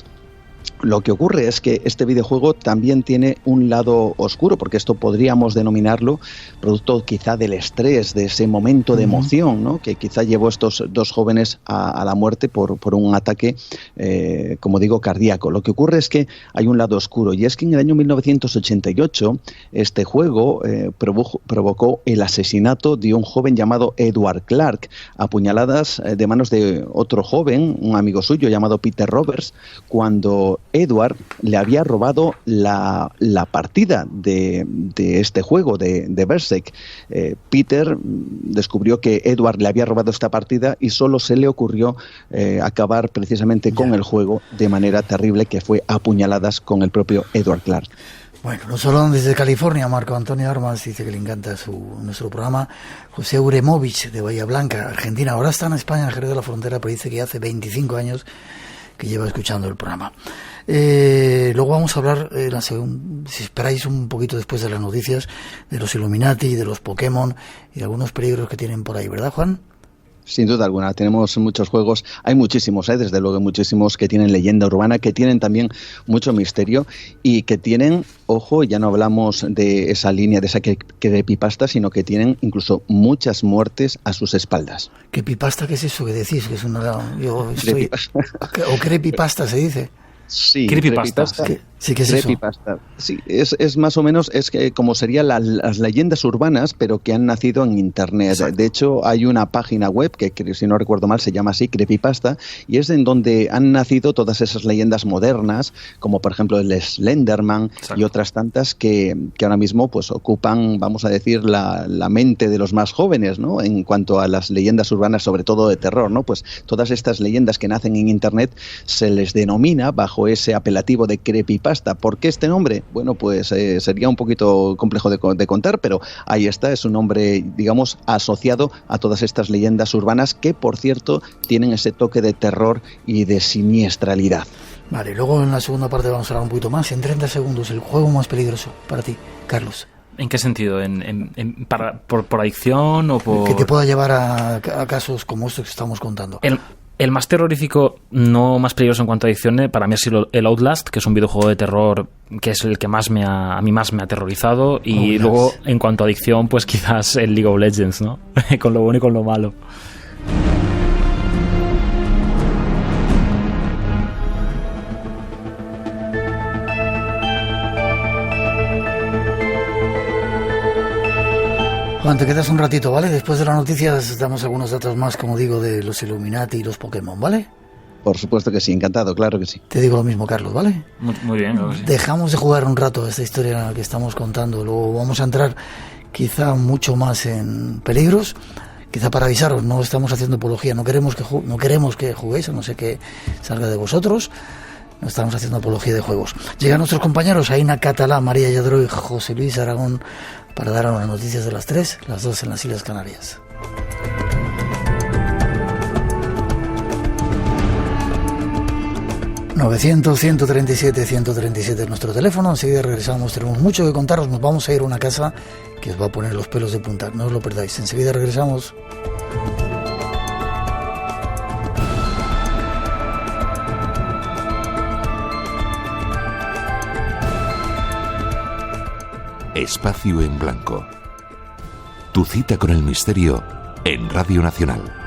Lo que ocurre es que este videojuego también tiene un lado oscuro, porque esto podríamos denominarlo producto quizá del estrés, de ese momento de emoción, ¿no? Que quizá llevó a estos dos jóvenes a la muerte por un ataque, como digo, cardíaco. Lo que ocurre es que hay un lado oscuro, y es que en el año 1988 este juego provocó el asesinato de un joven llamado Edward Clark, a puñaladas de manos de otro joven, un amigo suyo llamado Peter Roberts, cuando Edward le había robado la partida de este juego, de Berserk. Peter descubrió que Edward le había robado esta partida y solo se le ocurrió acabar precisamente con el juego de manera terrible, que fue a puñaladas con el propio Edward Clark. Bueno, nos hablan desde California. Marco Antonio Armas dice que le encanta nuestro programa. José Uremovich, de Bahía Blanca, Argentina. Ahora está en España, en Jerez de la Frontera, pero dice que hace 25 años que lleva escuchando el programa. Luego vamos a hablar, si esperáis un poquito después de las noticias, de los Illuminati, de los Pokémon y de algunos peligros que tienen por ahí, ¿verdad, Juan? Sin duda alguna, tenemos muchos juegos, hay muchísimos, desde luego muchísimos que tienen leyenda urbana, que tienen también mucho misterio y que tienen, ojo, ya no hablamos de esa línea, de esa creepypasta, sino que tienen incluso muchas muertes a sus espaldas. ¿Creepypasta qué es eso que decís? Que es ¿O creepypasta se dice? Sí, creepypasta. Sí, ¿qué es creepypasta. Sí, es más o menos, es que como serían las leyendas urbanas, pero que han nacido en Internet. Exacto. De hecho, hay una página web que, si no recuerdo mal, se llama así, Creepypasta, y es en donde han nacido todas esas leyendas modernas, como por ejemplo el Slenderman. Exacto. Y otras tantas que ahora mismo pues ocupan, vamos a decir, la mente de los más jóvenes, ¿no? En cuanto a las leyendas urbanas, sobre todo de terror, ¿no? Pues todas estas leyendas que nacen en Internet se les denomina bajo ese apelativo de creepypasta. ¿Por qué este nombre? Bueno, pues sería un poquito complejo de contar, pero ahí está, es un nombre, digamos, asociado a todas estas leyendas urbanas que, por cierto, tienen ese toque de terror y de siniestralidad. Vale, luego en la segunda parte vamos a hablar un poquito más. En 30 segundos, el juego más peligroso para ti, Carlos. ¿En qué sentido? ¿Por adicción o por...? Que te pueda llevar a casos como estos que estamos contando. El más terrorífico, no más peligroso en cuanto a adicciones, para mí ha sido el Outlast, que es un videojuego de terror que es el que a mí más me ha aterrorizado. Y luego, en cuanto a adicción, pues quizás el League of Legends, ¿no? Con lo bueno y con lo malo. Juan, te quedas un ratito, ¿vale? Después de las noticias damos algunos datos más, como digo, de los Illuminati y los Pokémon, ¿vale? Por supuesto que sí, encantado, claro que sí. Te digo lo mismo, Carlos, ¿vale? Muy bien, claro que sí. Dejamos de jugar un rato a esta historia que estamos contando, luego vamos a entrar quizá mucho más en peligros, quizá para avisaros, no estamos haciendo apología, no queremos que juguéis, a no ser que salga de vosotros. No estamos haciendo apología de juegos. Llegan nuestros compañeros Aina Catalá, María Lladró y José Luis Aragón para dar las noticias de las 3, las 2 en las Islas Canarias. ...900-137-137 es nuestro teléfono. Enseguida regresamos, tenemos mucho que contaros. Nos vamos a ir a una casa que os va a poner los pelos de punta. No os lo perdáis, enseguida regresamos. Espacio en Blanco. Tu cita con el misterio en Radio Nacional.